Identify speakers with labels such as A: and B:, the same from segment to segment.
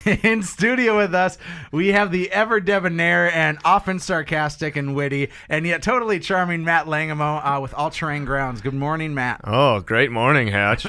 A: In studio with us, we have the ever debonair and often sarcastic and witty, and yet totally charming Matt Langemo with All Terrain Grounds. Good morning, Matt.
B: Oh, great morning, Hatch.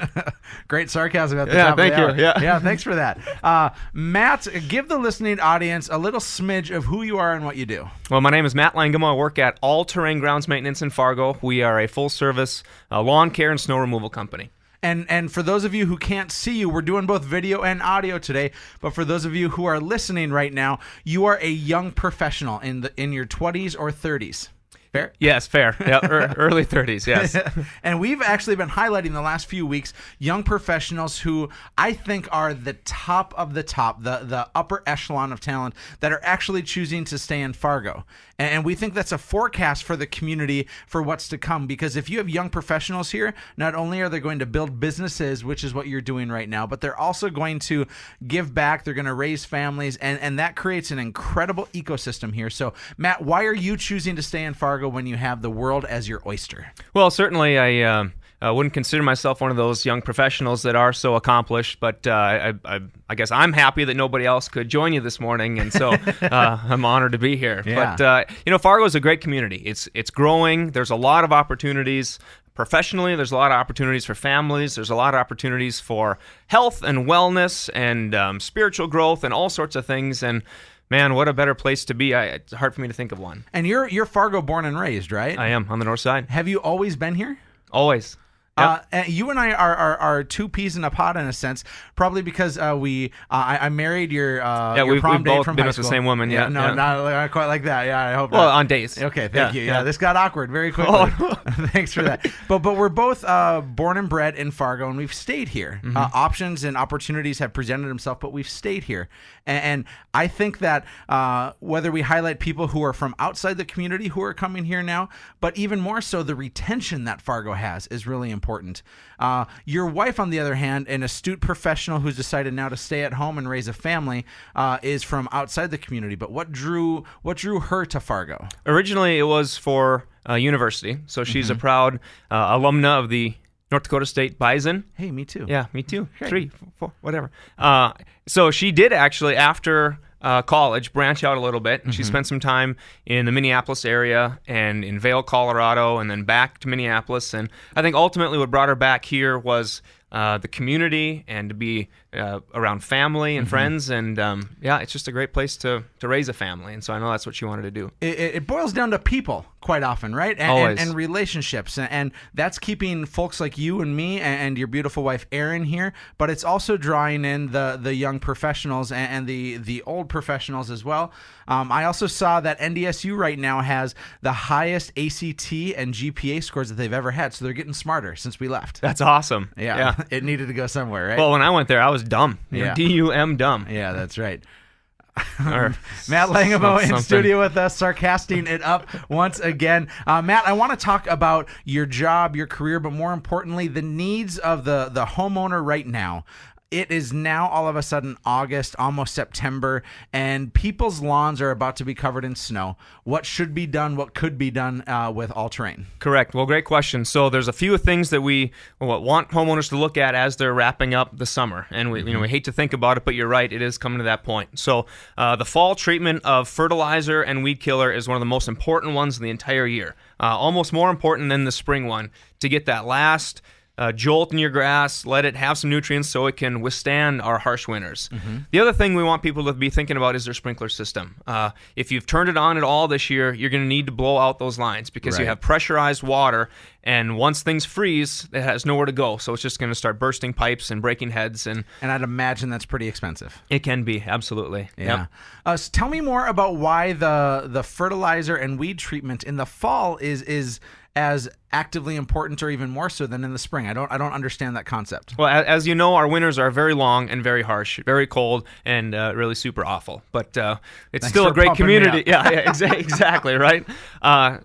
A: Great sarcasm at the top
B: thank
A: of the hour.
B: you.
A: Yeah, thanks for that. Matt, give the listening audience a little smidge of who you are and what you do.
B: Well, my name is Matt Langemo. I work at All Terrain Grounds Maintenance in Fargo. We are a full-service lawn care and snow removal company.
A: And for those of you who can't see you, we're doing both video and audio today. But for those of you who are listening right now, you are a young professional in your 20s or 30s. Fair?
B: Yes, fair. Yeah, early 30s, yes.
A: And we've actually been highlighting the last few weeks young professionals who I think are the top of the top, the upper echelon of talent that are actually choosing to stay in Fargo. And we think that's a forecast for the community for what's to come, because if you have young professionals here, not only are they going to build businesses, which is what you're doing right now, but they're also going to give back, they're going to raise families, and that creates an incredible ecosystem here. So, Matt, why are you choosing to stay in Fargo when you have the world as your oyster?
B: Well, certainly I wouldn't consider myself one of those young professionals that are so accomplished, but I guess I'm happy that nobody else could join you this morning, and so I'm honored to be here.
A: Yeah.
B: But, Fargo is a great community. It's growing. There's a lot of opportunities. Professionally, there's a lot of opportunities for families. There's a lot of opportunities for health and wellness and spiritual growth and all sorts of things, and man, what a better place to be. It's hard for me to think of one.
A: And you're Fargo born and raised, right?
B: I am, on the north side.
A: Have you always been here?
B: Always. Yep.
A: And you and I are two peas in a pod in a sense, probably because I married your
B: we've
A: prom date
B: both
A: from
B: been
A: high
B: with the
A: school.
B: same woman. Yeah,
A: no,
B: yeah.
A: not quite like that. Yeah, I hope.
B: Well,
A: not.
B: on days.
A: Okay, thank you. Yeah,
B: yeah.
A: this got awkward very quickly. Thanks for that. But we're both born and bred in Fargo, and we've stayed here.
B: Mm-hmm.
A: Options and opportunities have presented themselves, but we've stayed here. And I think that whether we highlight people who are from outside the community who are coming here now, but even more so, the retention that Fargo has is really important. Your wife, on the other hand, an astute professional who's decided now to stay at home and raise a family, is from outside the community. But what drew her to Fargo?
B: Originally, it was for university. So she's a proud alumna of the North Dakota State Bison.
A: Hey, me too.
B: Yeah, me too.
A: Great.
B: 3, 4, whatever. So she did actually, after college, branch out a little bit, and she spent some time in the Minneapolis area and in Vail, Colorado, and then back to Minneapolis. And I think ultimately what brought her back here was the community and to be around family and friends, and it's just a great place to raise a family, and so I know that's what she wanted to do.
A: It boils down to people quite often, right?
B: Always.
A: And relationships, and that's keeping folks like you and me and your beautiful wife Erin here, but it's also drawing in the young professionals and the old professionals as well. I also saw that NDSU right now has the highest ACT and GPA scores that they've ever had, so they're getting smarter since we left.
B: That's awesome.
A: Yeah. It needed to go somewhere, right?
B: Well, when I went there, I was dumb.
A: Yeah.
B: D-U-M, dumb.
A: Yeah, that's right.
B: Or
A: Matt Langemo in
B: something.
A: studio with us, sarcasting it up once again. Matt, I want to talk about your job, your career, but more importantly, the needs of the homeowner right now. It is now all of a sudden August, almost September, and people's lawns are about to be covered in snow. What should be done? What could be done with All Terrain?
B: Correct. Well, great question. So there's a few things that we want homeowners to look at as they're wrapping up the summer, and we hate to think about it, but you're right, it is coming to that point. So the fall treatment of fertilizer and weed killer is one of the most important ones in the entire year, almost more important than the spring one, to get that last jolt in your grass, let it have some nutrients so it can withstand our harsh winters. The other thing we want people to be thinking about is their sprinkler system. If you've turned it on at all this year, you're going to need to blow out those lines because you have pressurized water, and once things freeze, it has nowhere to go. So it's just going to start bursting pipes and breaking heads. And
A: I'd imagine that's pretty expensive.
B: It can be, absolutely.
A: Yeah.
B: Yep.
A: So tell me more about why the fertilizer and weed treatment in the fall is as actively important, or even more so than in the spring. I don't understand that concept.
B: Well, as you know, our winters are very long and very harsh, very cold, and really super awful. But it's
A: Thanks
B: still
A: for
B: a great
A: pumping me
B: community.
A: up.
B: Yeah, exactly, right?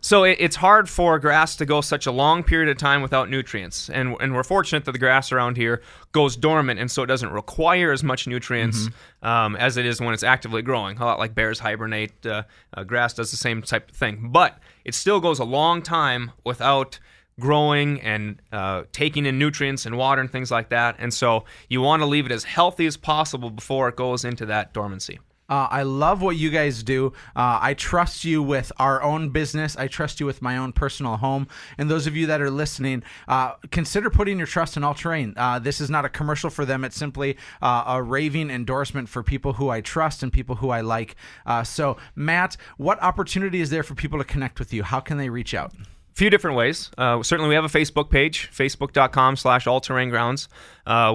B: So it's hard for grass to go such a long period of time without nutrients. And we're fortunate that the grass around here goes dormant, and so it doesn't require as much nutrients as it is when it's actively growing. A lot like bears hibernate, grass does the same type of thing. But it still goes a long time without growing and taking in nutrients and water and things like that. And so you want to leave it as healthy as possible before it goes into that dormancy.
A: I love what you guys do. I trust you with our own business. I trust you with my own personal home. And those of you that are listening, consider putting your trust in All Terrain. This is not a commercial for them. It's simply a raving endorsement for people who I trust and people who I like. So, Matt, what opportunity is there for people to connect with you? How can they reach out?
B: Few different ways. Certainly we have a Facebook page, facebook.com/allterraingrounds.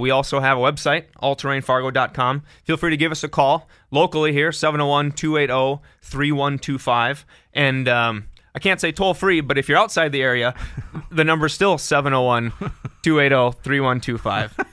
B: We also have a website, allterrainfargo.com. Feel free to give us a call locally here, 701-280-3125. And I can't say toll free, but if you're outside the area, the number's still 701-280-3125.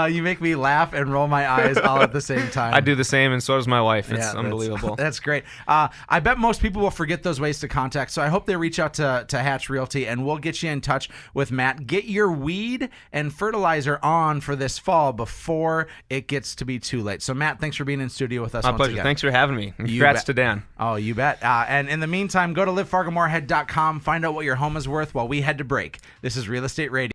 A: You make me laugh and roll my eyes all at the same time.
B: I do the same, and so does my wife. It's unbelievable.
A: That's great. I bet most people will forget those ways to contact, so I hope they reach out to Hatch Realty, and we'll get you in touch with Matt. Get your weed and fertilizer on for this fall before it gets to be too late. So, Matt, thanks for being in studio with us
B: My
A: once
B: pleasure.
A: again.
B: Thanks for having me. And congrats to Dan.
A: Oh, you bet. And in the meantime, go to livefargomoorhead.com, find out what your home is worth while we head to break. This is Real Estate Radio.